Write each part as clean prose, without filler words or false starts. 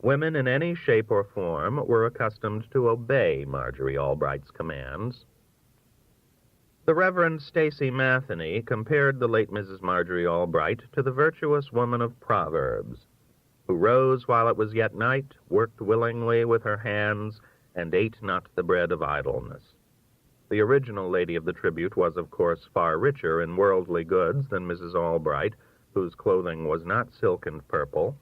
Women in any shape or form were accustomed to obey Marjorie Albright's commands. The Reverend Stacy Matheny compared the late Mrs. Marjorie Albright to the virtuous woman of Proverbs, who rose while it was yet night, worked willingly with her hands, and ate not the bread of idleness. The original lady of the tribute was, of course, far richer in worldly goods than Mrs. Albright, whose clothing was not silk and purple,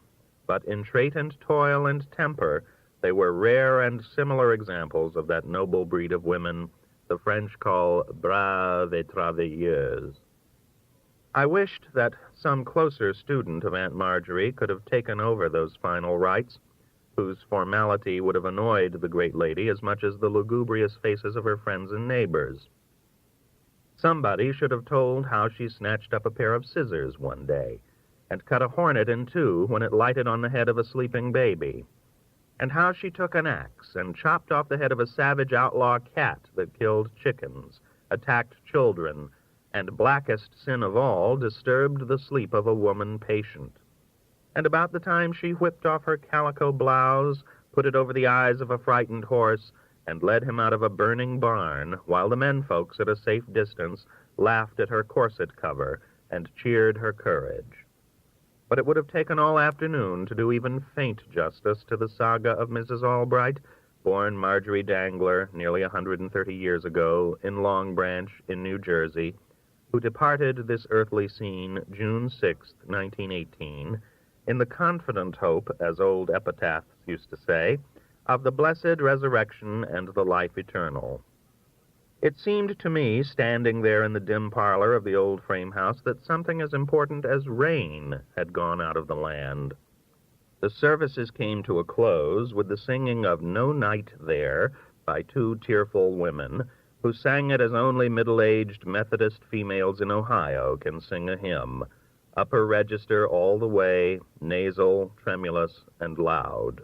but in trait and toil and temper they were rare and similar examples of that noble breed of women the French call braves et travailleuses. I wished that some closer student of Aunt Marjorie could have taken over those final rites, whose formality would have annoyed the great lady as much as the lugubrious faces of her friends and neighbors. Somebody should have told how she snatched up a pair of scissors one day and cut a hornet in two when it lighted on the head of a sleeping baby, and how she took an axe and chopped off the head of a savage outlaw cat that killed chickens, attacked children, and, blackest sin of all, disturbed the sleep of a woman patient. And about the time she whipped off her calico blouse, put it over the eyes of a frightened horse, and led him out of a burning barn, while the menfolks at a safe distance laughed at her corset cover and cheered her courage. But it would have taken all afternoon to do even faint justice to the saga of Mrs. Albright, born Marjorie Dangler nearly 130 years ago in Long Branch in New Jersey, who departed this earthly scene June 6, 1918, in the confident hope, as old epitaphs used to say, of the blessed resurrection and the life eternal. It seemed to me, standing there in the dim parlor of the old frame house, that something as important as rain had gone out of the land. The services came to a close with the singing of No Night There by two tearful women, who sang it as only middle-aged Methodist females in Ohio can sing a hymn, upper register all the way, nasal, tremulous, and loud.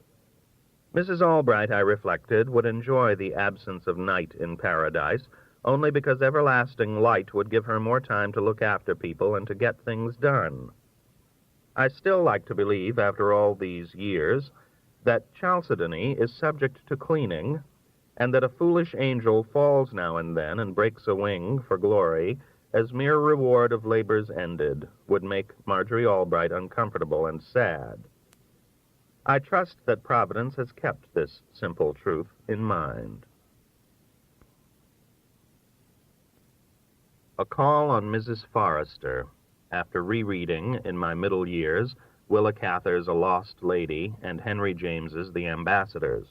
Mrs. Albright, I reflected, would enjoy the absence of night in paradise only because everlasting light would give her more time to look after people and to get things done. I still like to believe, after all these years, that chalcedony is subject to cleaning, and that a foolish angel falls now and then and breaks a wing for glory as mere reward of labors ended would make Marjorie Albright uncomfortable and sad. I trust that Providence has kept this simple truth in mind. A Call on Mrs. Forrester, after rereading, in my middle years, Willa Cather's A Lost Lady and Henry James's The Ambassadors.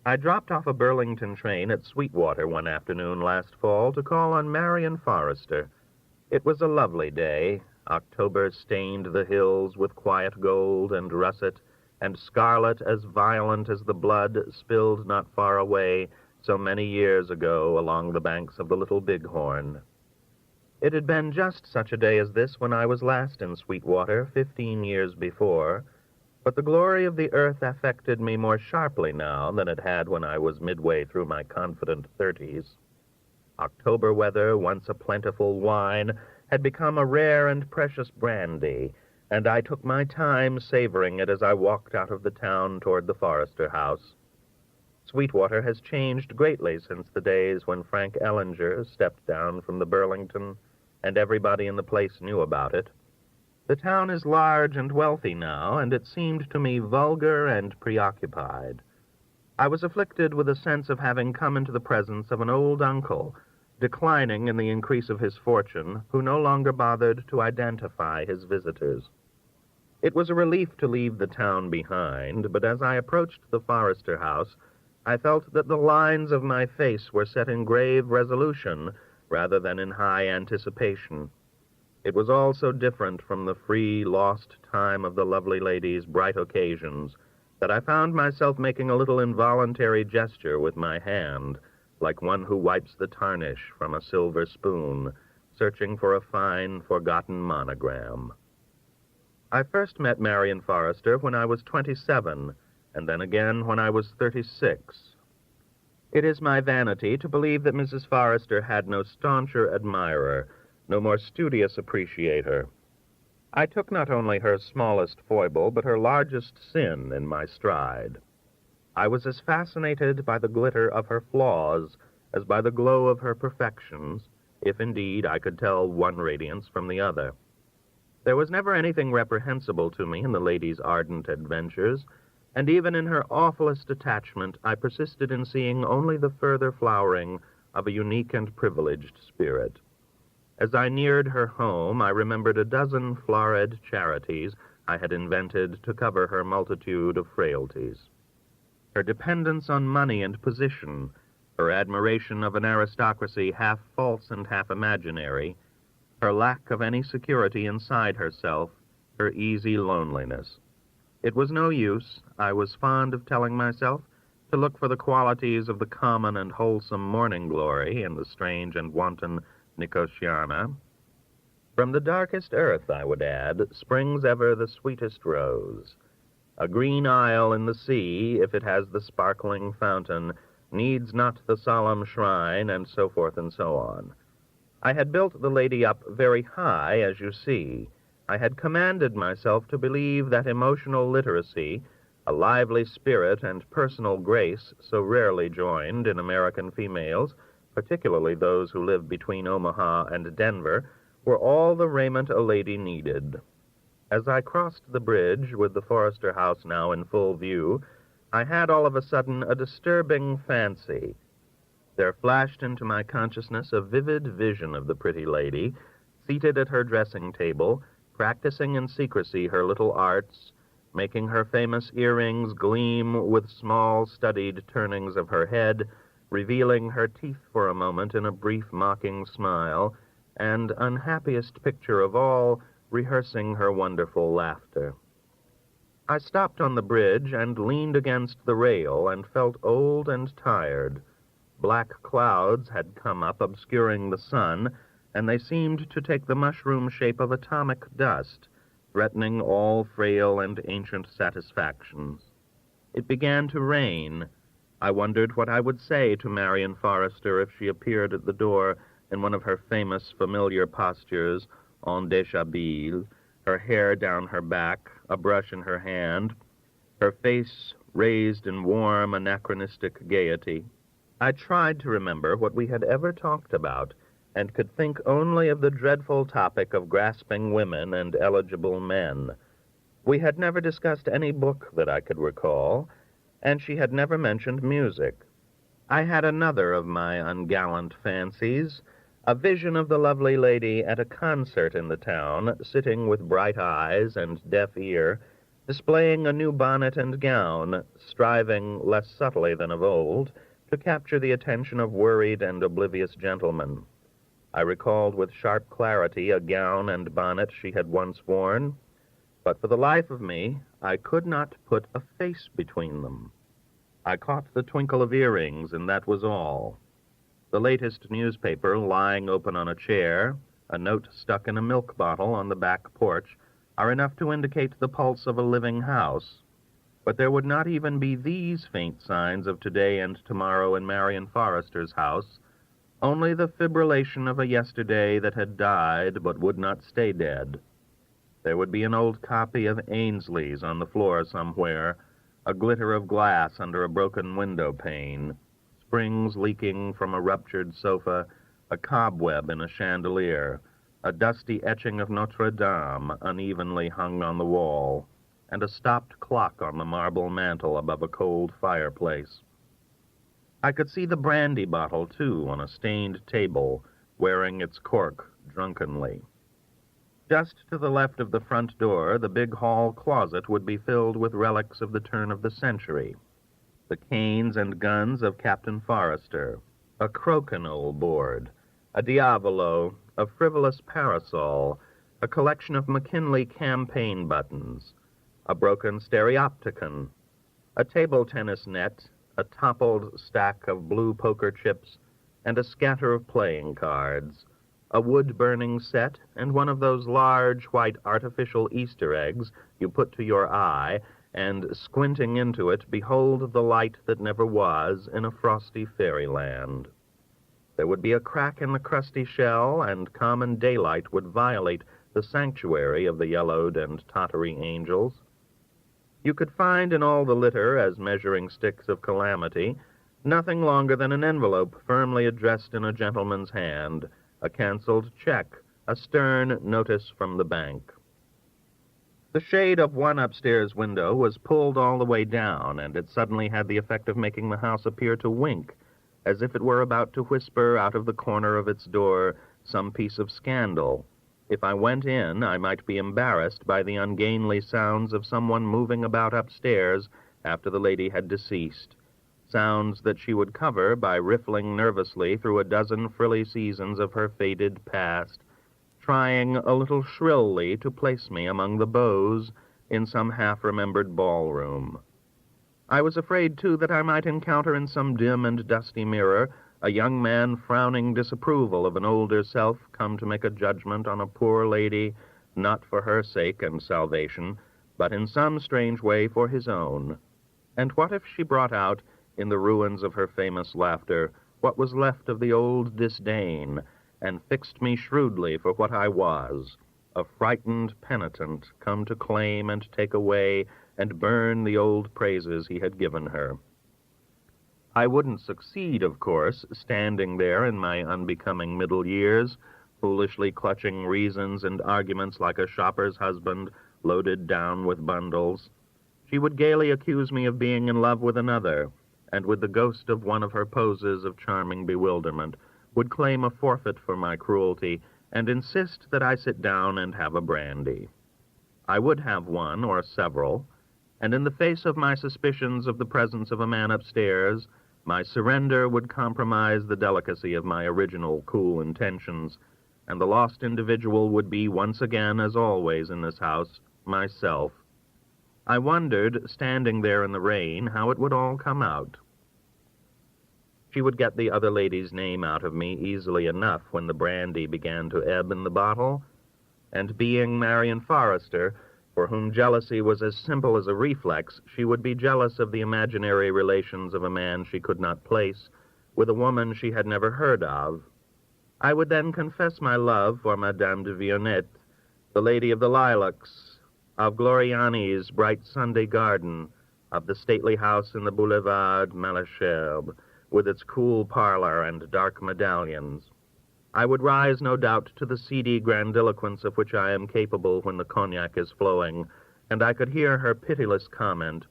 I dropped off a Burlington train at Sweetwater one afternoon last fall to call on Marion Forrester. It was a lovely day. October stained the hills with quiet gold and russet, and scarlet as violent as the blood spilled not far away so many years ago along the banks of the Little Bighorn. It had been just such a day as this when I was last in Sweetwater 15 years before, but the glory of the earth affected me more sharply now than it had when I was midway through my confident 30s. October weather, once a plentiful wine, had become a rare and precious brandy, and I took my time savoring it as I walked out of the town toward the Forrester house. Sweetwater has changed greatly since the days when Frank Ellinger stepped down from the Burlington, and everybody in the place knew about it. The town is large and wealthy now, and it seemed to me vulgar and preoccupied. I was afflicted with a sense of having come into the presence of an old uncle, declining in the increase of his fortune, who no longer bothered to identify his visitors. It was a relief to leave the town behind, but as I approached the Forrester house, I felt that the lines of my face were set in grave resolution rather than in high anticipation. It was all so different from the free, lost time of the lovely lady's bright occasions that I found myself making a little involuntary gesture with my hand, like one who wipes the tarnish from a silver spoon, searching for a fine, forgotten monogram. I first met Marion Forrester when I was 27, and then again when I was 36. It is my vanity to believe that Mrs. Forrester had no stauncher admirer, no more studious appreciator. I took not only her smallest foible, but her largest sin in my stride. I was as fascinated by the glitter of her flaws as by the glow of her perfections, if indeed I could tell one radiance from the other. There was never anything reprehensible to me in the lady's ardent adventures, and even in her awfulest attachment I persisted in seeing only the further flowering of a unique and privileged spirit. As I neared her home, I remembered a dozen florid charities I had invented to cover her multitude of frailties. Her dependence on money and position, her admiration of an aristocracy half false and half imaginary, her lack of any security inside herself, her easy loneliness. It was no use, I was fond of telling myself, to look for the qualities of the common and wholesome morning glory in the strange and wanton Nicotiana. From the darkest earth, I would add, springs ever the sweetest rose. A green isle in the sea, if it has the sparkling fountain, needs not the solemn shrine, and so forth and so on. I had built the lady up very high, as you see. I had commanded myself to believe that emotional literacy, a lively spirit, and personal grace so rarely joined in American females, particularly those who live between Omaha and Denver, were all the raiment a lady needed. As I crossed the bridge, with the Forrester house now in full view, I had all of a sudden a disturbing fancy. There flashed into my consciousness a vivid vision of the pretty lady, seated at her dressing table, practicing in secrecy her little arts, making her famous earrings gleam with small studied turnings of her head, revealing her teeth for a moment in a brief mocking smile, and, unhappiest picture of all, rehearsing her wonderful laughter. I stopped on the bridge and leaned against the rail and felt old and tired. Black clouds had come up, obscuring the sun, and they seemed to take the mushroom shape of atomic dust, threatening all frail and ancient satisfactions. It began to rain. I wondered what I would say to Marion Forrester if she appeared at the door in one of her famous familiar postures, en déshabille, her hair down her back, a brush in her hand, her face raised in warm, anachronistic gaiety. I tried to remember what we had ever talked about, and could think only of the dreadful topic of grasping women and eligible men. We had never discussed any book that I could recall, and she had never mentioned music. I had another of my ungallant fancies, a vision of the lovely lady at a concert in the town, sitting with bright eyes and deaf ear, displaying a new bonnet and gown, striving, less subtly than of old, to capture the attention of worried and oblivious gentlemen. I recalled with sharp clarity a gown and bonnet she had once worn, but for the life of me, I could not put a face between them. I caught the twinkle of earrings, and that was all. The latest newspaper lying open on a chair, a note stuck in a milk bottle on the back porch, are enough to indicate the pulse of a living house. But there would not even be these faint signs of today and tomorrow in Marion Forrester's house, only the fibrillation of a yesterday that had died but would not stay dead. There would be an old copy of Ainsley's on the floor somewhere, a glitter of glass under a broken window pane, springs leaking from a ruptured sofa, a cobweb in a chandelier, a dusty etching of Notre Dame unevenly hung on the wall, and a stopped clock on the marble mantel above a cold fireplace. I could see the brandy bottle, too, on a stained table, wearing its cork drunkenly. Just to the left of the front door, the big hall closet would be filled with relics of the turn of the century. The canes and guns of Captain Forrester, a crokinole board, a diavolo, a frivolous parasol, a collection of McKinley campaign buttons, a broken stereopticon, a table tennis net, a toppled stack of blue poker chips, and a scatter of playing cards, a wood-burning set, and one of those large white artificial Easter eggs you put to your eye, and, squinting into it, behold the light that never was in a frosty fairyland. There would be a crack in the crusty shell, and common daylight would violate the sanctuary of the yellowed and tottery angels. You could find in all the litter, as measuring sticks of calamity, nothing longer than an envelope firmly addressed in a gentleman's hand, a canceled check, a stern notice from the bank. The shade of one upstairs window was pulled all the way down, and it suddenly had the effect of making the house appear to wink, as if it were about to whisper out of the corner of its door some piece of scandal. If I went in, I might be embarrassed by the ungainly sounds of someone moving about upstairs after the lady had deceased, sounds that she would cover by riffling nervously through a dozen frilly seasons of her faded past, trying a little shrilly to place me among the beaux in some half-remembered ballroom. I was afraid, too, that I might encounter in some dim and dusty mirror a young man frowning disapproval of an older self come to make a judgment on a poor lady, not for her sake and salvation, but in some strange way for his own. And what if she brought out, in the ruins of her famous laughter, what was left of the old disdain, and fixed me shrewdly for what I was, a frightened penitent come to claim and take away and burn the old praises he had given her? I wouldn't succeed, of course, standing there in my unbecoming middle years, foolishly clutching reasons and arguments like a shopper's husband loaded down with bundles. She would gaily accuse me of being in love with another, and with the ghost of one of her poses of charming bewilderment, would claim a forfeit for my cruelty and insist that I sit down and have a brandy. I would have one or several, and in the face of my suspicions of the presence of a man upstairs, my surrender would compromise the delicacy of my original cool intentions, and the lost individual would be once again, as always in this house, myself. I wondered, standing there in the rain, how it would all come out. She would get the other lady's name out of me easily enough when the brandy began to ebb in the bottle, and being Marion Forrester, for whom jealousy was as simple as a reflex, she would be jealous of the imaginary relations of a man she could not place with a woman she had never heard of. I would then confess my love for Madame de Vionnet, the Lady of the Lilacs, of Gloriani's bright Sunday garden, of the stately house in the Boulevard Malesherbes, with its cool parlor and dark medallions. I would rise, no doubt, to the seedy grandiloquence of which I am capable when the cognac is flowing, and I could hear her pitiless comment.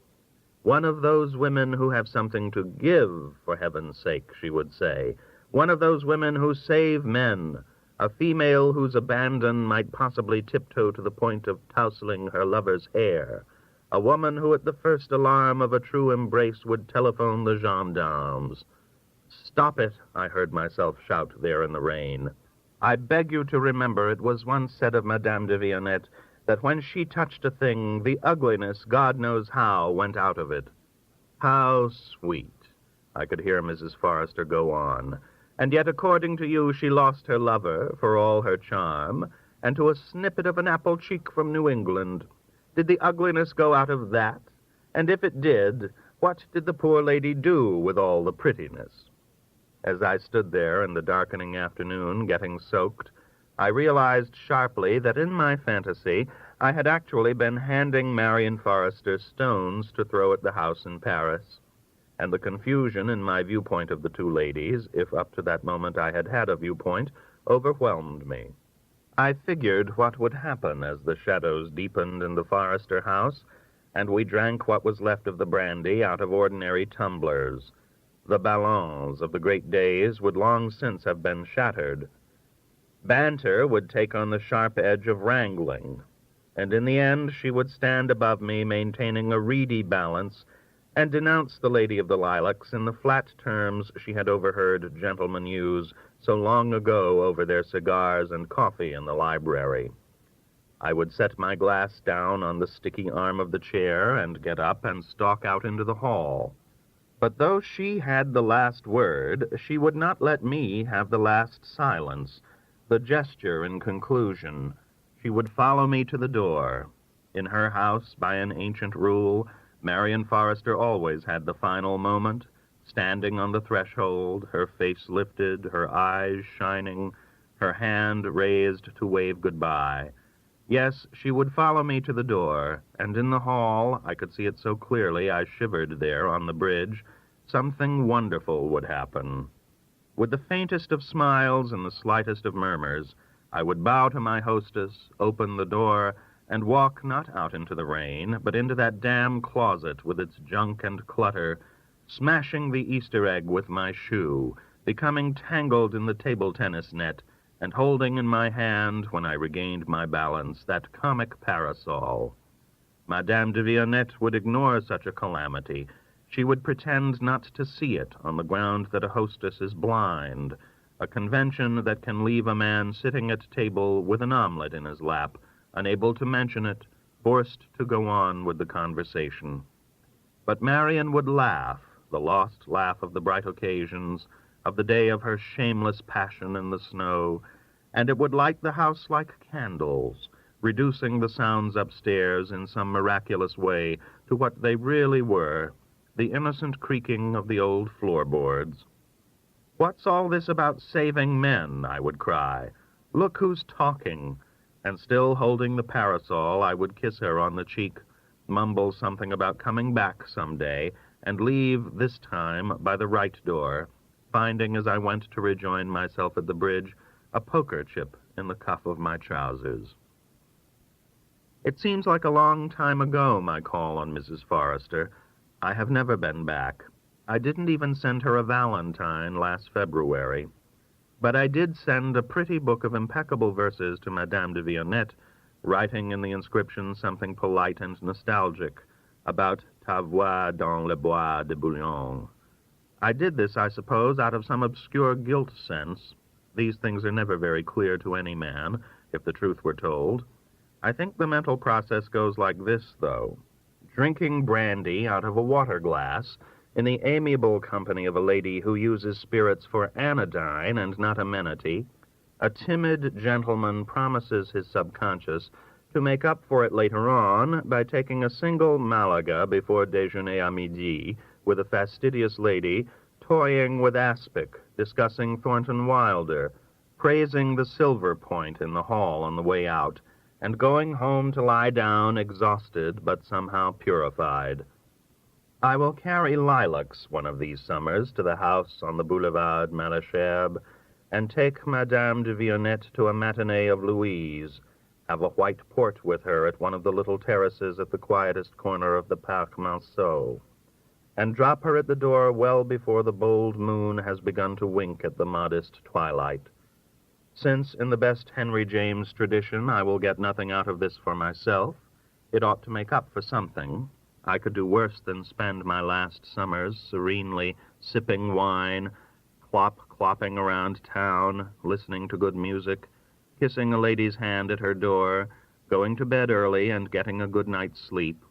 "One of those women who have something to give, for heaven's sake," she would say. "One of those women who save men, a female whose abandon might possibly tiptoe to the point of tousling her lover's hair, a woman who at the first alarm of a true embrace would telephone the gendarmes." "Stop it," I heard myself shout there in the rain. "I beg you to remember it was once said of Madame de Vionnet that when she touched a thing, the ugliness, God knows how, went out of it." How sweet, I could hear Mrs. Forrester go on. "And yet, according to you, she lost her lover, for all her charm, and to a snippet of an apple cheek from New England. Did the ugliness go out of that? And if it did, what did the poor lady do with all the prettiness?" As I stood there in the darkening afternoon, getting soaked, I realized sharply that in my fantasy I had actually been handing Marion Forrester stones to throw at the house in Paris, and the confusion in my viewpoint of the two ladies, if up to that moment I had had a viewpoint, overwhelmed me. I figured what would happen as the shadows deepened in the Forrester house, and we drank what was left of the brandy out of ordinary tumblers. The ballons of the great days would long since have been shattered. Banter would take on the sharp edge of wrangling, and in the end she would stand above me maintaining a reedy balance and denounce the Lady of the Lilacs in the flat terms she had overheard gentlemen use so long ago over their cigars and coffee in the library. I would set my glass down on the sticky arm of the chair and get up and stalk out into the hall. But though she had the last word, she would not let me have the last silence, the gesture in conclusion. She would follow me to the door. In her house, by an ancient rule, Marion Forrester always had the final moment, standing on the threshold, her face lifted, her eyes shining, her hand raised to wave goodbye, Yes, she would follow me to the door, and in the hall, I could see it so clearly I shivered there on the bridge, something wonderful would happen. With the faintest of smiles and the slightest of murmurs, I would bow to my hostess, open the door, and walk not out into the rain, but into that damn closet with its junk and clutter, smashing the Easter egg with my shoe, becoming tangled in the table tennis net, and holding in my hand, when I regained my balance, that comic parasol. Madame de Vionnet would ignore such a calamity. She would pretend not to see it on the ground that a hostess is blind, a convention that can leave a man sitting at table with an omelet in his lap, unable to mention it, forced to go on with the conversation. But Marian would laugh, the lost laugh of the bright occasions, of the day of her shameless passion in the snow, and it would light the house like candles, reducing the sounds upstairs in some miraculous way to what they really were, the innocent creaking of the old floorboards. "What's all this about saving men?" I would cry. "Look who's talking." And still holding the parasol, I would kiss her on the cheek, mumble something about coming back some day, and leave, this time, by the right door, finding as I went to rejoin myself at the bridge a poker chip in the cuff of my trousers. It seems like a long time ago, my call on Mrs. Forrester. I have never been back. I didn't even send her a valentine last February. But I did send a pretty book of impeccable verses to Madame de Vionnet, writing in the inscription something polite and nostalgic about ta voix dans le bois de Boulogne. I did this, I suppose, out of some obscure guilt sense. These things are never very clear to any man, if the truth were told. I think the mental process goes like this, though. Drinking brandy out of a water glass, in the amiable company of a lady who uses spirits for anodyne and not amenity, a timid gentleman promises his subconscious to make up for it later on by taking a single Malaga before déjeuner à midi with a fastidious lady, toying with aspic, discussing Thornton Wilder, praising the silver point in the hall on the way out, and going home to lie down exhausted but somehow purified. I will carry lilacs one of these summers to the house on the Boulevard Malesherbes, and take Madame de Vionnet to a matinee of Louise, have a white port with her at one of the little terraces at the quietest corner of the Parc Monceau, and drop her at the door well before the bold moon has begun to wink at the modest twilight. Since, in the best Henry James tradition, I will get nothing out of this for myself, it ought to make up for something. I could do worse than spend my last summers serenely sipping wine, clopping around town, listening to good music, kissing a lady's hand at her door, going to bed early and getting a good night's sleep.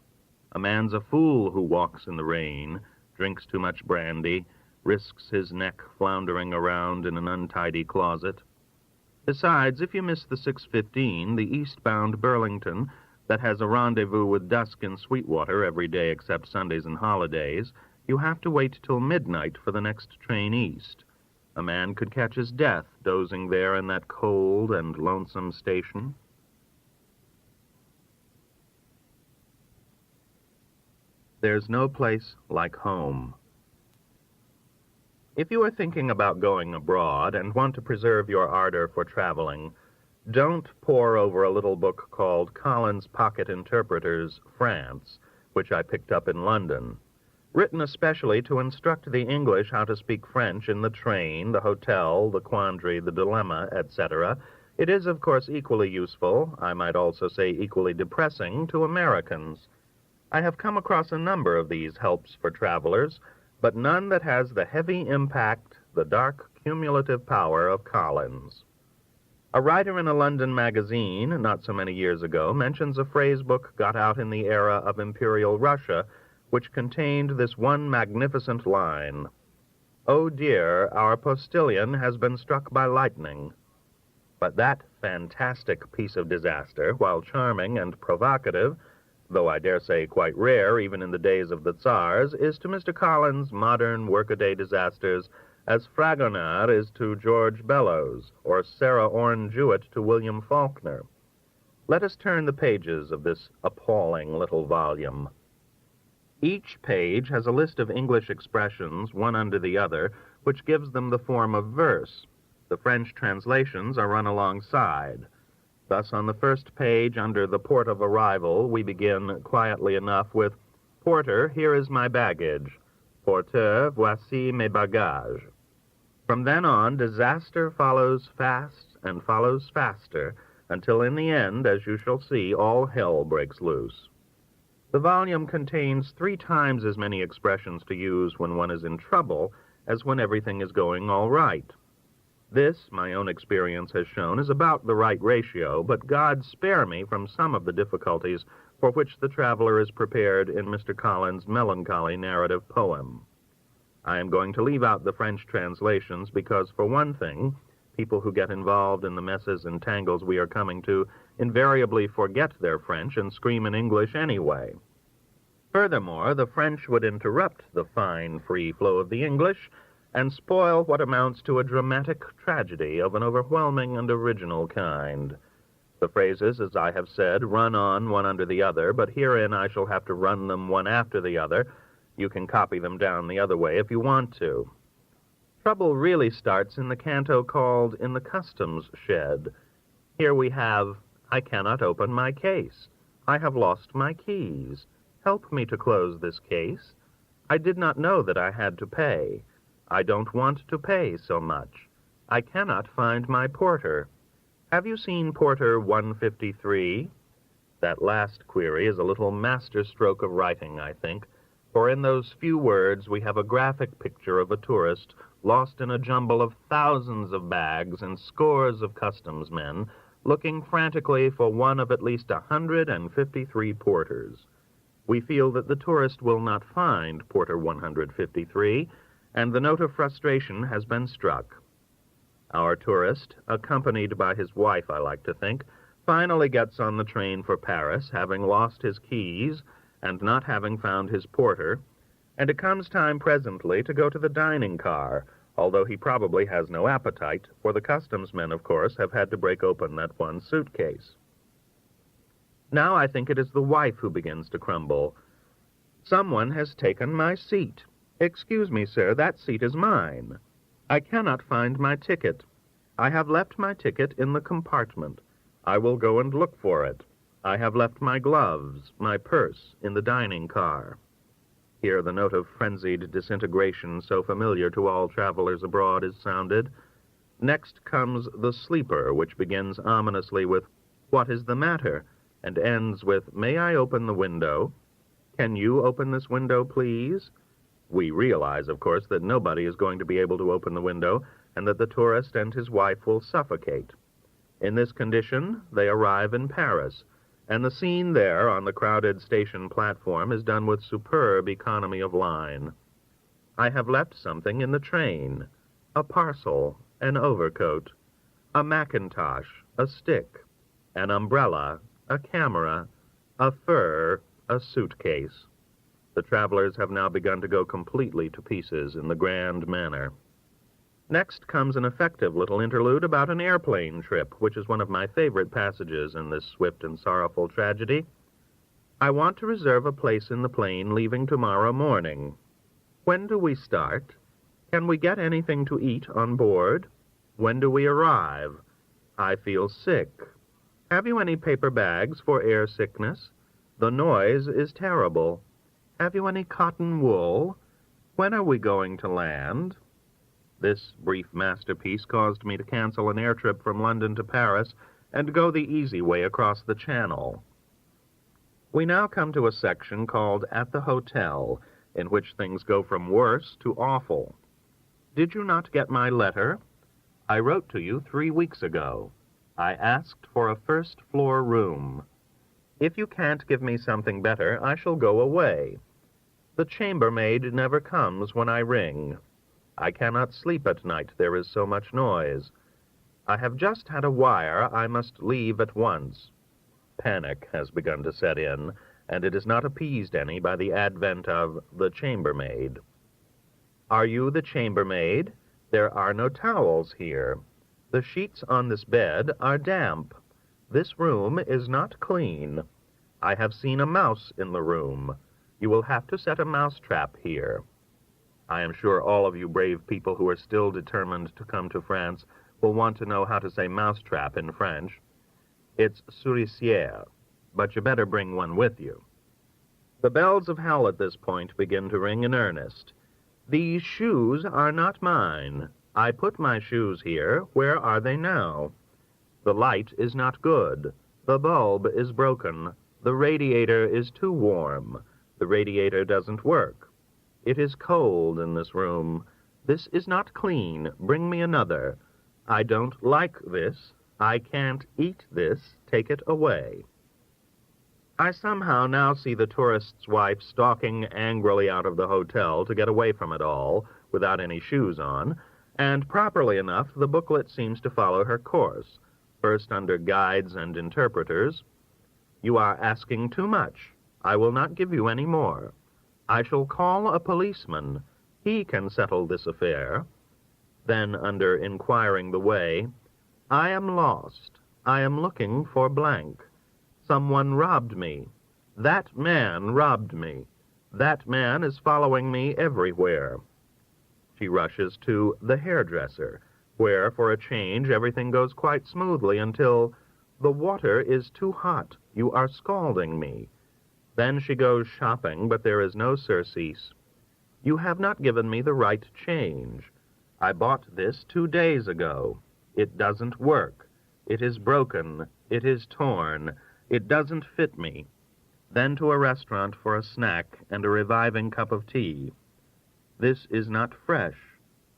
A man's a fool who walks in the rain, drinks too much brandy, risks his neck floundering around in an untidy closet. Besides, if you miss the 6:15, the eastbound Burlington, that has a rendezvous with dusk in Sweetwater every day except Sundays and holidays, you have to wait till midnight for the next train east. A man could catch his death dozing there in that cold and lonesome station. There's no place like home. If you are thinking about going abroad and want to preserve your ardor for traveling, don't pore over a little book called Collins' Pocket Interpreter's France, which I picked up in London. Written especially to instruct the English how to speak French in the train, the hotel, the quandary, the dilemma, etc., it is, of course, equally useful, I might also say equally depressing, to Americans. I have come across a number of these helps for travelers, but none that has the heavy impact, the dark cumulative power of Collins. A writer in a London magazine, not so many years ago, mentions a phrase book got out in the era of Imperial Russia, which contained this one magnificent line, "Oh dear, our postilion has been struck by lightning." But that fantastic piece of disaster, while charming and provocative, though I dare say quite rare even in the days of the Tsars, is to Mr. Collins' modern workaday disasters as Fragonard is to George Bellows, or Sarah Orne Jewett to William Faulkner. Let us turn the pages of this appalling little volume. Each page has a list of English expressions, one under the other, which gives them the form of verse. The French translations are run alongside. Thus, on the first page, under the port of arrival, we begin quietly enough with, "Porter, here is my baggage. Porteur, voici mes bagages." From then on, disaster follows fast and follows faster, until in the end, as you shall see, all hell breaks loose. The volume contains 3 times as many expressions to use when one is in trouble as when everything is going all right. This, my own experience has shown, is about the right ratio, but God spare me from some of the difficulties for which the traveler is prepared in Mr. Collins' melancholy narrative poem. I am going to leave out the French translations because, for one thing, people who get involved in the messes and tangles we are coming to invariably forget their French and scream in English anyway. Furthermore, the French would interrupt the fine, free flow of the English and spoil what amounts to a dramatic tragedy of an overwhelming and original kind. The phrases, as I have said, run on one under the other, but herein I shall have to run them one after the other. You can copy them down the other way if you want to. Trouble really starts in the canto called In the Customs Shed. Here we have, "I cannot open my case. I have lost my keys. Help me to close this case. I did not know that I had to pay. I don't want to pay so much. I cannot find my porter. Have you seen Porter 153? That last query is a little masterstroke of writing, I think, for in those few words we have a graphic picture of a tourist lost in a jumble of thousands of bags and scores of customs men, looking frantically for one of at least 153 porters. We feel that the tourist will not find Porter 153, and the note of frustration has been struck. Our tourist, accompanied by his wife, I like to think, finally gets on the train for Paris, having lost his keys and not having found his porter, and it comes time presently to go to the dining car, although he probably has no appetite, for the customs men, of course, have had to break open that one suitcase. Now I think it is the wife who begins to crumble. "Someone has taken my seat. Excuse me, sir, that seat is mine. I cannot find my ticket. I have left my ticket in the compartment. I will go and look for it. I have left my gloves, my purse, in the dining car." Here the note of frenzied disintegration so familiar to all travelers abroad is sounded. Next comes the sleeper, which begins ominously with, "What is the matter?" and ends with, "May I open the window? Can you open this window, please?" We realize, of course, that nobody is going to be able to open the window, and that the tourist and his wife will suffocate. In this condition, they arrive in Paris, and the scene there on the crowded station platform is done with superb economy of line. "I have left something in the train. A parcel, an overcoat, a mackintosh, a stick, an umbrella, a camera, a fur, a suitcase." The travelers have now begun to go completely to pieces in the grand manner. Next comes an effective little interlude about an airplane trip, which is one of my favorite passages in this swift and sorrowful tragedy. "I want to reserve a place in the plane leaving tomorrow morning. When do we start? Can we get anything to eat on board? When do we arrive? I feel sick. Have you any paper bags for air sickness? The noise is terrible. Have you any cotton wool? When are we going to land?" This brief masterpiece caused me to cancel an air trip from London to Paris and go the easy way across the Channel. We now come to a section called At the Hotel, in which things go from worse to awful. "Did you not get my letter? I wrote to you 3 weeks ago. I asked for a first-floor room. If you can't give me something better, I shall go away. The chambermaid never comes when I ring. I cannot sleep at night, there is so much noise. I have just had a wire, I must leave at once." Panic has begun to set in, and it is not appeased any by the advent of the chambermaid. "Are you the chambermaid? There are no towels here. The sheets on this bed are damp. This room is not clean. I have seen a mouse in the room. You will have to set a mouse trap here. I am sure all of you brave people who are still determined to come to France will want to know how to say mousetrap in French. It's souricière, but you better bring one with you. The bells of hell at this point begin to ring in earnest. These shoes are not mine. I put my shoes here. Where are they now? The light is not good. The bulb is broken. The radiator is too warm. The radiator doesn't work. It is cold in this room. This is not clean. Bring me another. I don't like this. I can't eat this. Take it away. I somehow now see the tourist's wife stalking angrily out of the hotel to get away from it all, without any shoes on, and properly enough, the booklet seems to follow her course, first under guides and interpreters. You are asking too much. I will not give you any more. I shall call a policeman. He can settle this affair. Then, under inquiring the way, I am lost. I am looking for blank. Someone robbed me. That man robbed me. That man is following me everywhere. She rushes to the hairdresser, where, for a change, everything goes quite smoothly until the water is too hot. You are scalding me. Then she goes shopping, but there is no surcease. You have not given me the right change. I bought this 2 days ago. It doesn't work. It is broken. It is torn. It doesn't fit me. Then to a restaurant for a snack and a reviving cup of tea. This is not fresh.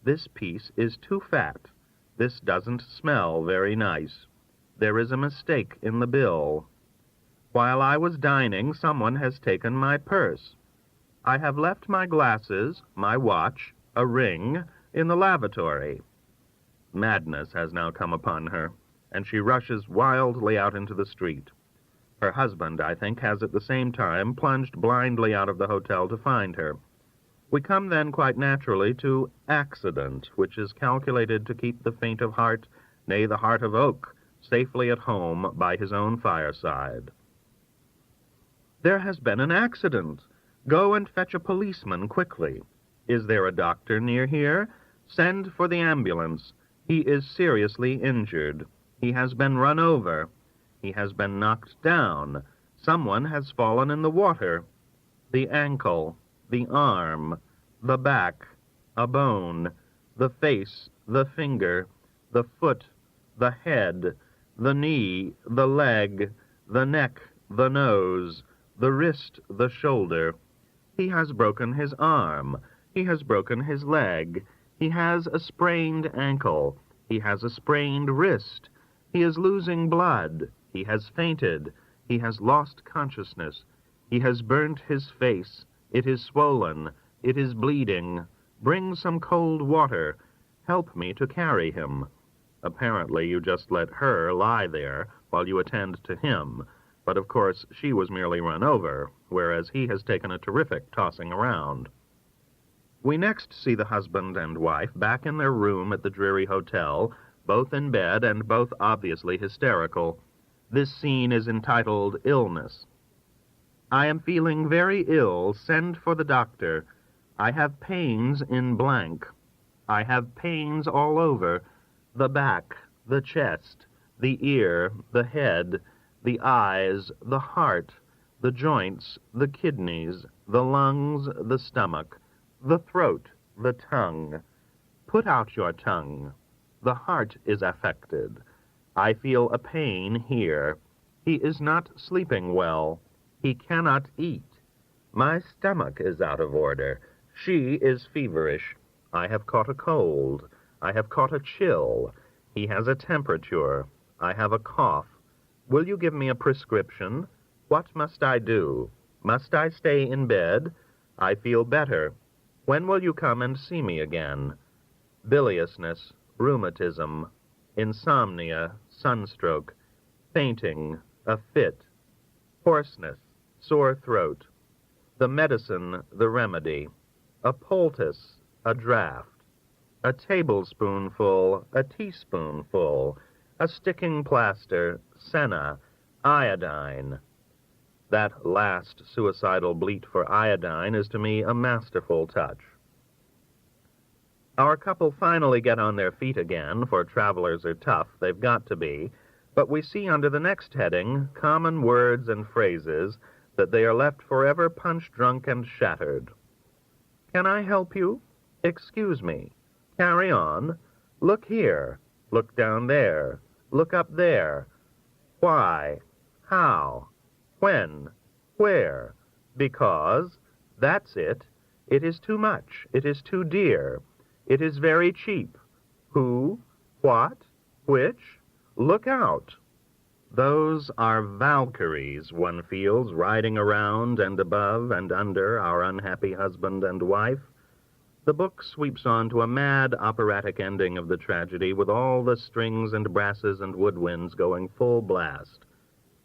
This piece is too fat. This doesn't smell very nice. There is a mistake in the bill. While I was dining, someone has taken my purse. I have left my glasses, my watch, a ring, in the lavatory. Madness has now come upon her, and she rushes wildly out into the street. Her husband, I think, has at the same time plunged blindly out of the hotel to find her. We come then quite naturally to accident, which is calculated to keep the faint of heart, nay, the heart of oak, safely at home by his own fireside. There has been an accident. Go and fetch a policeman quickly. Is there a doctor near here? Send for the ambulance. He is seriously injured. He has been run over. He has been knocked down. Someone has fallen in the water. The ankle, the arm, the back, a bone, the face, the finger, the foot, the head, the knee, the leg, the neck, the nose, the wrist, the shoulder. He has broken his arm. He has broken his leg. He has a sprained ankle. He has a sprained wrist. He is losing blood. He has fainted. He has lost consciousness. He has burnt his face. It is swollen. It is bleeding. Bring some cold water. Help me to carry him. Apparently you just let her lie there while you attend to him, but of course she was merely run over, whereas he has taken a terrific tossing around. We next see the husband and wife back in their room at the dreary hotel, both in bed and both obviously hysterical. This scene is entitled Illness. I am feeling very ill. Send for the doctor. I have pains in blank. I have pains all over. The back, the chest, the ear, the head, the eyes, the heart, the joints, the kidneys, the lungs, the stomach, the throat, the tongue. Put out your tongue. The heart is affected. I feel a pain here. He is not sleeping well. He cannot eat. My stomach is out of order. She is feverish. I have caught a cold. I have caught a chill. He has a temperature. I have a cough. Will you give me a prescription? What must I do? Must I stay in bed? I feel better. When will you come and see me again? Biliousness, rheumatism, insomnia, sunstroke, fainting, a fit, hoarseness, sore throat, the medicine, the remedy, a poultice, a draught, a tablespoonful, a teaspoonful, a sticking plaster, senna, iodine. That last suicidal bleat for iodine is to me a masterful touch. Our couple finally get on their feet again, for travelers are tough, they've got to be, but we see under the next heading common words and phrases that they are left forever punch-drunk and shattered. Can I help you? Excuse me. Carry on. Look here. Look down there. Look up there. Why? How? When? Where? Because? That's it. It is too much. It is too dear. It is very cheap. Who? What? Which? Look out. Those are Valkyries, one feels, riding around and above and under our unhappy husband and wife. The book sweeps on to a mad operatic ending of the tragedy, with all the strings and brasses and woodwinds going full blast.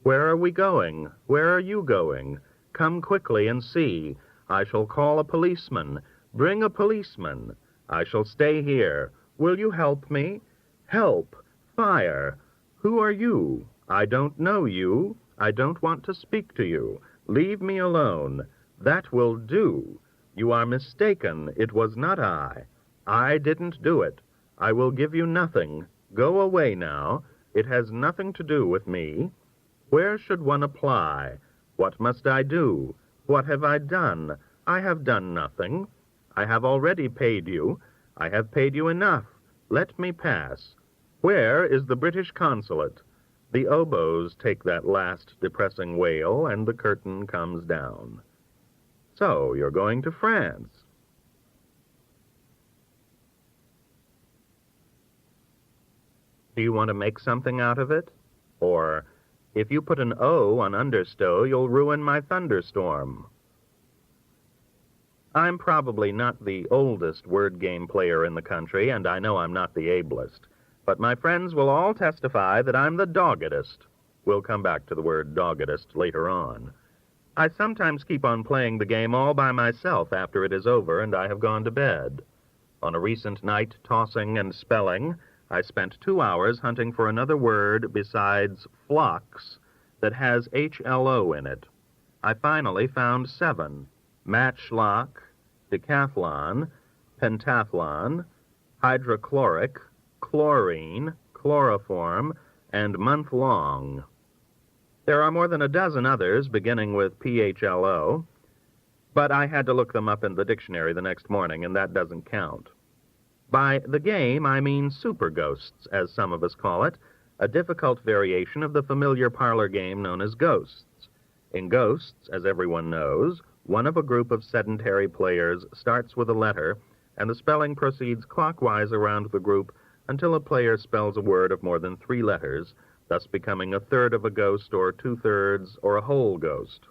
Where are we going? Where are you going? Come quickly and see. I shall call a policeman. Bring a policeman. I shall stay here. Will you help me? Help. Fire. Who are you? I don't know you. I don't want to speak to you. Leave me alone. That will do. You are mistaken. It was not I. I didn't do it. I will give you nothing. Go away now. It has nothing to do with me. Where should one apply? What must I do? What have I done? I have done nothing. I have already paid you. I have paid you enough. Let me pass. Where is the British consulate? The oboes take that last depressing wail, and the curtain comes down. So, you're going to France. Do you want to make something out of it? Or, if you put an O on understow, you'll ruin my thunderstorm. I'm probably not the oldest word game player in the country, and I know I'm not the ablest. But my friends will all testify that I'm the doggedest. We'll come back to the word doggedest later on. I sometimes keep on playing the game all by myself after it is over and I have gone to bed. On a recent night tossing and spelling, I spent 2 hours hunting for another word besides flocks that has HLO in it. I finally found 7. Matchlock, decathlon, pentathlon, hydrochloric, chlorine, chloroform, and month-long. There are more than a dozen others, beginning with PHLO, but I had to look them up in the dictionary the next morning, and that doesn't count. By the game, I mean super ghosts, as some of us call it, a difficult variation of the familiar parlor game known as Ghosts. In Ghosts, as everyone knows, one of a group of sedentary players starts with a letter, and the spelling proceeds clockwise around the group until a player spells a word of more than 3 letters, thus becoming a third of a ghost or 2/3 or a whole ghost.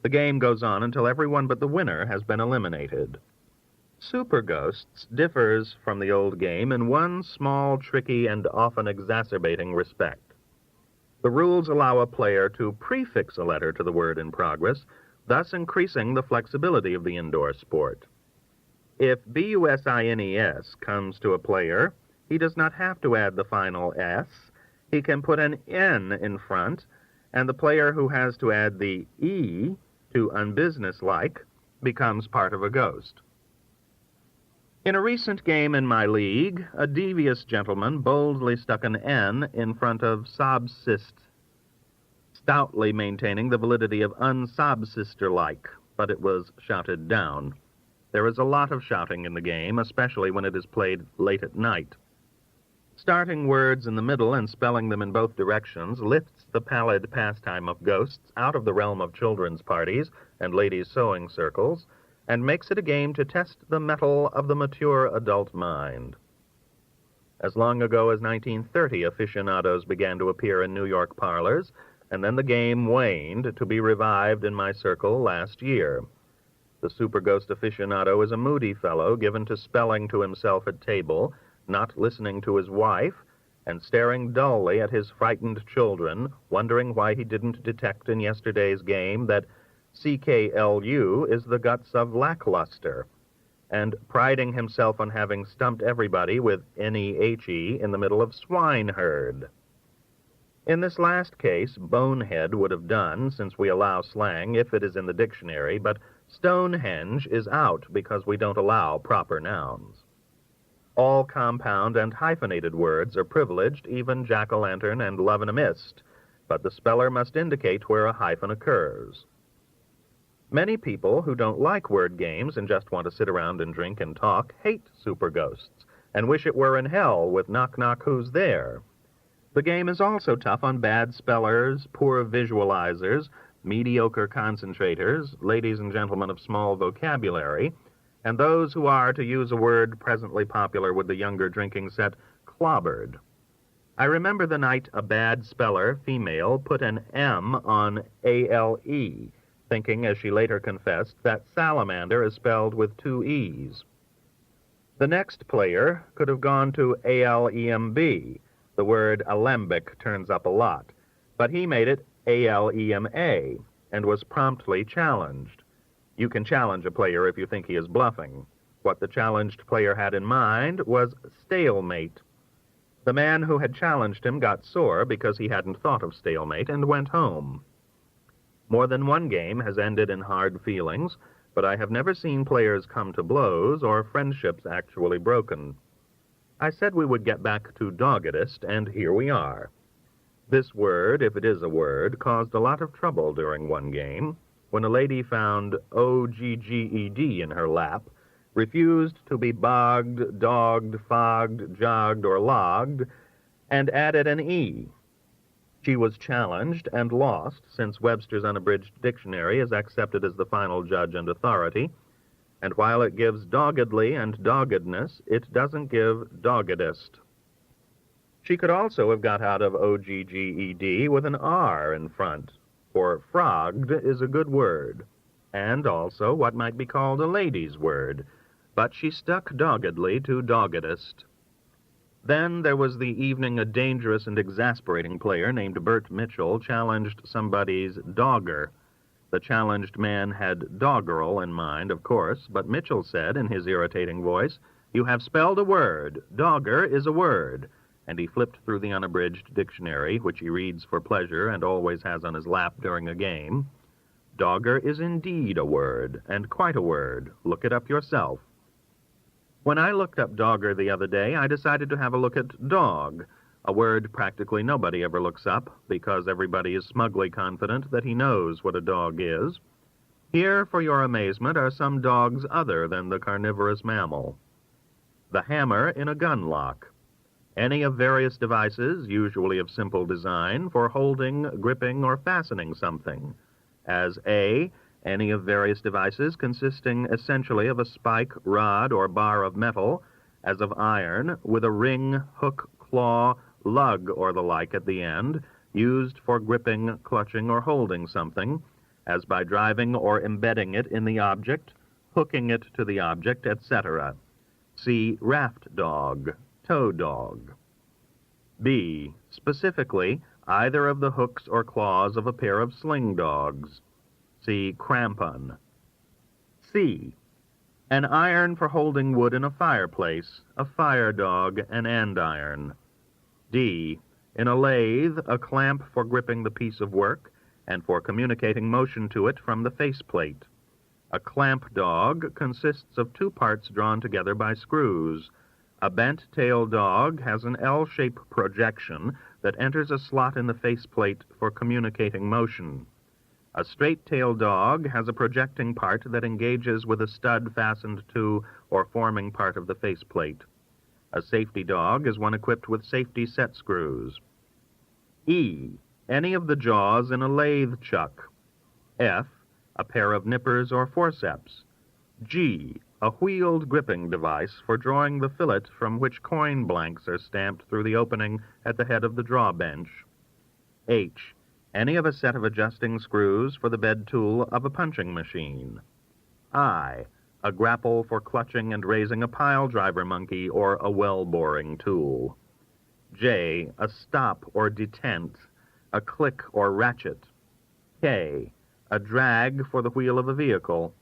The game goes on until everyone but the winner has been eliminated. Super Ghosts differs from the old game in one small, tricky, and often exacerbating respect. The rules allow a player to prefix a letter to the word in progress, thus increasing the flexibility of the indoor sport. If BUSINES comes to a player, he does not have to add the final S. He can put an N in front, and the player who has to add the E to unbusinesslike becomes part of a ghost. In a recent game in my league, a devious gentleman boldly stuck an N in front of sobsist, stoutly maintaining the validity of unsobsister-like, but it was shouted down. There is a lot of shouting in the game, especially when it is played late at night. Starting words in the middle and spelling them in both directions lifts the pallid pastime of ghosts out of the realm of children's parties and ladies' sewing circles, and makes it a game to test the mettle of the mature adult mind. As long ago as 1930, aficionados began to appear in New York parlors, and then the game waned to be revived in my circle last year. The Super Ghost aficionado is a moody fellow given to spelling to himself at table, not listening to his wife, and staring dully at his frightened children, wondering why he didn't detect in yesterday's game that CKLU is the guts of lackluster, and priding himself on having stumped everybody with NEHE in the middle of swineherd. In this last case, bonehead would have done, since we allow slang if it is in the dictionary, but Stonehenge is out because we don't allow proper nouns. All compound and hyphenated words are privileged, even jack-o'-lantern and love and a mist, but the speller must indicate where a hyphen occurs. Many people who don't like word games and just want to sit around and drink and talk hate super ghosts and wish it were in hell with knock knock who's there. The game is also tough on bad spellers, poor visualizers, mediocre concentrators, ladies and gentlemen of small vocabulary, and those who are, to use a word presently popular with the younger drinking set, clobbered. I remember the night a bad speller, female, put an M on A-L-E, thinking, as she later confessed, that salamander is spelled with 2 E's. The next player could have gone to A-L-E-M-B. The word alembic turns up a lot, but he made it A-L-E-M-A and was promptly challenged. You can challenge a player if you think he is bluffing. What the challenged player had in mind was stalemate. The man who had challenged him got sore because he hadn't thought of stalemate and went home. More than one game has ended in hard feelings, but I have never seen players come to blows or friendships actually broken. I said we would get back to doggedist, and here we are. This word, if it is a word, caused a lot of trouble during one game, when a lady found O-G-G-E-D in her lap, refused to be bogged, dogged, fogged, jogged, or logged, and added an E. She was challenged and lost, since Webster's Unabridged Dictionary is accepted as the final judge and authority, and while it gives doggedly and doggedness, it doesn't give doggedist. She could also have got out of O-G-G-E-D with an R in front, for frogged is a good word, and also what might be called a lady's word, but she stuck doggedly to doggedist. Then there was the evening a dangerous and exasperating player named Bert Mitchell challenged somebody's dogger. The challenged man had doggerel in mind, of course, but Mitchell said in his irritating voice, "You have spelled a word. Dogger is a word." And he flipped through the unabridged dictionary, which he reads for pleasure and always has on his lap during a game. Dogger is indeed a word, and quite a word. Look it up yourself. When I looked up dogger the other day, I decided to have a look at dog, a word practically nobody ever looks up, because everybody is smugly confident that he knows what a dog is. Here, for your amazement, are some dogs other than the carnivorous mammal. The hammer in a gun lock. Any of various devices, usually of simple design, for holding, gripping, or fastening something. As A, any of various devices consisting essentially of a spike, rod, or bar of metal, as of iron, with a ring, hook, claw, lug, or the like at the end, used for gripping, clutching, or holding something, as by driving or embedding it in the object, hooking it to the object, etc. See raft dog, tow dog. B, specifically, either of the hooks or claws of a pair of sling dogs. See crampon. C, an iron for holding wood in a fireplace, a fire dog, an andiron. D, in a lathe, a clamp for gripping the piece of work and for communicating motion to it from the faceplate. A clamp dog consists of 2 parts drawn together by screws. A bent-tail dog has an L-shaped projection that enters a slot in the faceplate for communicating motion. A straight-tailed dog has a projecting part that engages with a stud fastened to or forming part of the faceplate. A safety dog is one equipped with safety set screws. E, any of the jaws in a lathe chuck. F, a pair of nippers or forceps. G, a wheeled gripping device for drawing the fillet from which coin blanks are stamped through the opening at the head of the draw bench. H, any of a set of adjusting screws for the bed tool of a punching machine. I, a grapple for clutching and raising a pile driver monkey or a well-boring tool. J, a stop or detent, a click or ratchet. K, a drag for the wheel of a vehicle.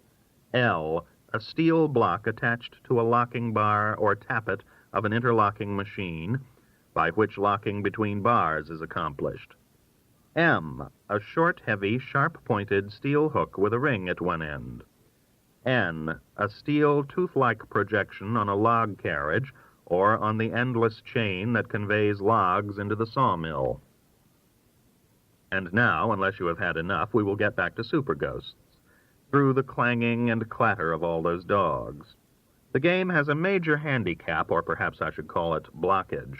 L, a steel block attached to a locking bar or tappet of an interlocking machine, by which locking between bars is accomplished. M, a short, heavy, sharp-pointed steel hook with a ring at one end. N, a steel, tooth-like projection on a log carriage or on the endless chain that conveys logs into the sawmill. And now, unless you have had enough, we will get back to Super Ghosts, through the clanging and clatter of all those dogs. The game has a major handicap, or perhaps I should call it blockage.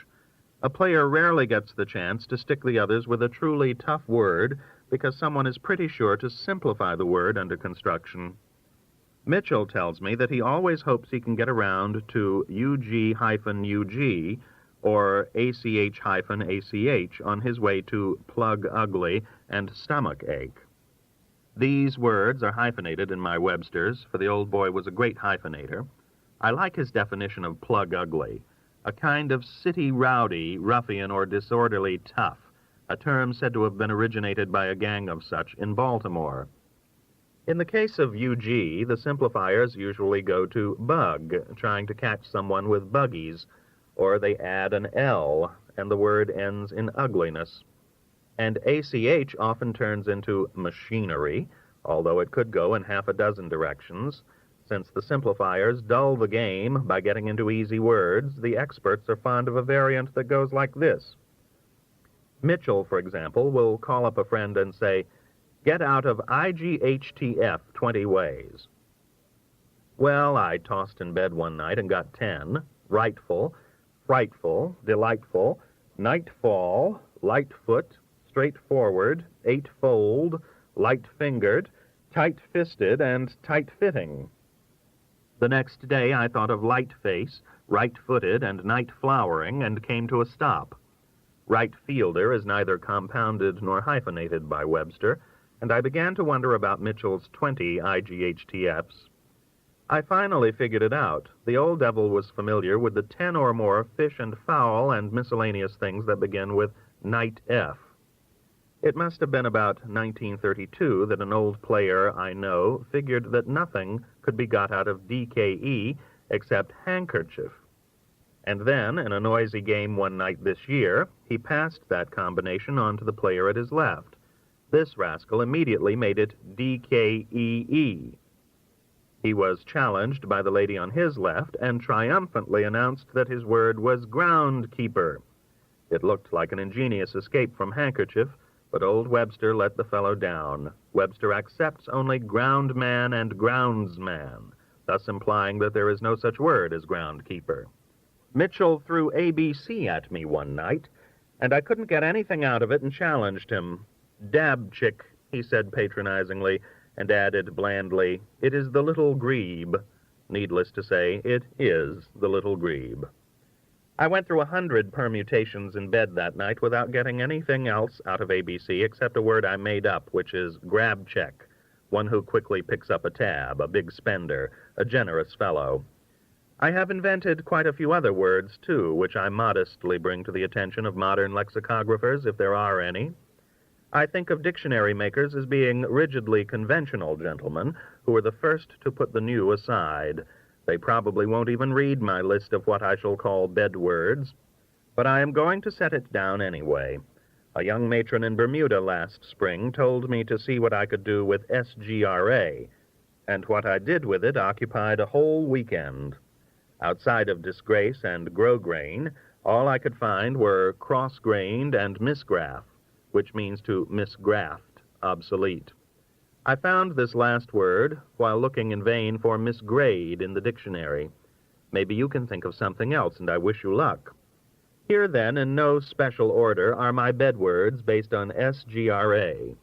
A player rarely gets the chance to stick the others with a truly tough word because someone is pretty sure to simplify the word under construction. Mitchell tells me that he always hopes he can get around to UG-UG or ACH-ACH on his way to plug ugly and stomach ache. These words are hyphenated in my Webster's, for the old boy was a great hyphenator. I like his definition of plug ugly, a kind of city rowdy, ruffian, or disorderly tough, a term said to have been originated by a gang of such in Baltimore. In the case of UG, the simplifiers usually go to bug, trying to catch someone with buggies, or they add an L, and the word ends in ugliness. And ACH often turns into machinery, although it could go in half a dozen directions. Since the simplifiers dull the game by getting into easy words, the experts are fond of a variant that goes like this. Mitchell, for example, will call up a friend and say, "Get out of IGHTF 20 ways." Well, I tossed in bed one night and got 10. Rightful, frightful, delightful, nightfall, lightfoot, straightforward, eightfold, light-fingered, tight-fisted, and tight-fitting. The next day I thought of light-face, right-footed, and night-flowering, and came to a stop. Right-fielder is neither compounded nor hyphenated by Webster, and I began to wonder about Mitchell's 20 IGHTFs. I finally figured it out. The old devil was familiar with the 10 or more fish and fowl and miscellaneous things that begin with night F. It must have been about 1932 that an old player I know figured that nothing could be got out of DKE except handkerchief. And then, in a noisy game one night this year, he passed that combination on to the player at his left. This rascal immediately made it DKEE. He was challenged by the lady on his left and triumphantly announced that his word was groundkeeper. It looked like an ingenious escape from handkerchief, but old Webster let the fellow down. Webster accepts only groundman and groundsman, thus implying that there is no such word as groundkeeper. Mitchell threw ABC at me one night, and I couldn't get anything out of it and challenged him. "Dabchick," he said patronizingly, and added blandly, "It is the little grebe." Needless to say, it is the little grebe. I went through 100 permutations in bed that night without getting anything else out of ABC except a word I made up, which is grab check, one who quickly picks up a tab, a big spender, a generous fellow. I have invented quite a few other words, too, which I modestly bring to the attention of modern lexicographers, if there are any. I think of dictionary makers as being rigidly conventional gentlemen who are the first to put the new aside. They probably won't even read my list of what I shall call bed words, but I am going to set it down anyway. A young matron in Bermuda last spring told me to see what I could do with SGRA, and what I did with it occupied a whole weekend. Outside of disgrace and grosgrain, all I could find were cross-grained and misgraph, which means to misgraft, obsolete. I found this last word while looking in vain for misgrade in the dictionary. Maybe you can think of something else, and I wish you luck. Here, then, in no special order, are my bedwords based on SGRA.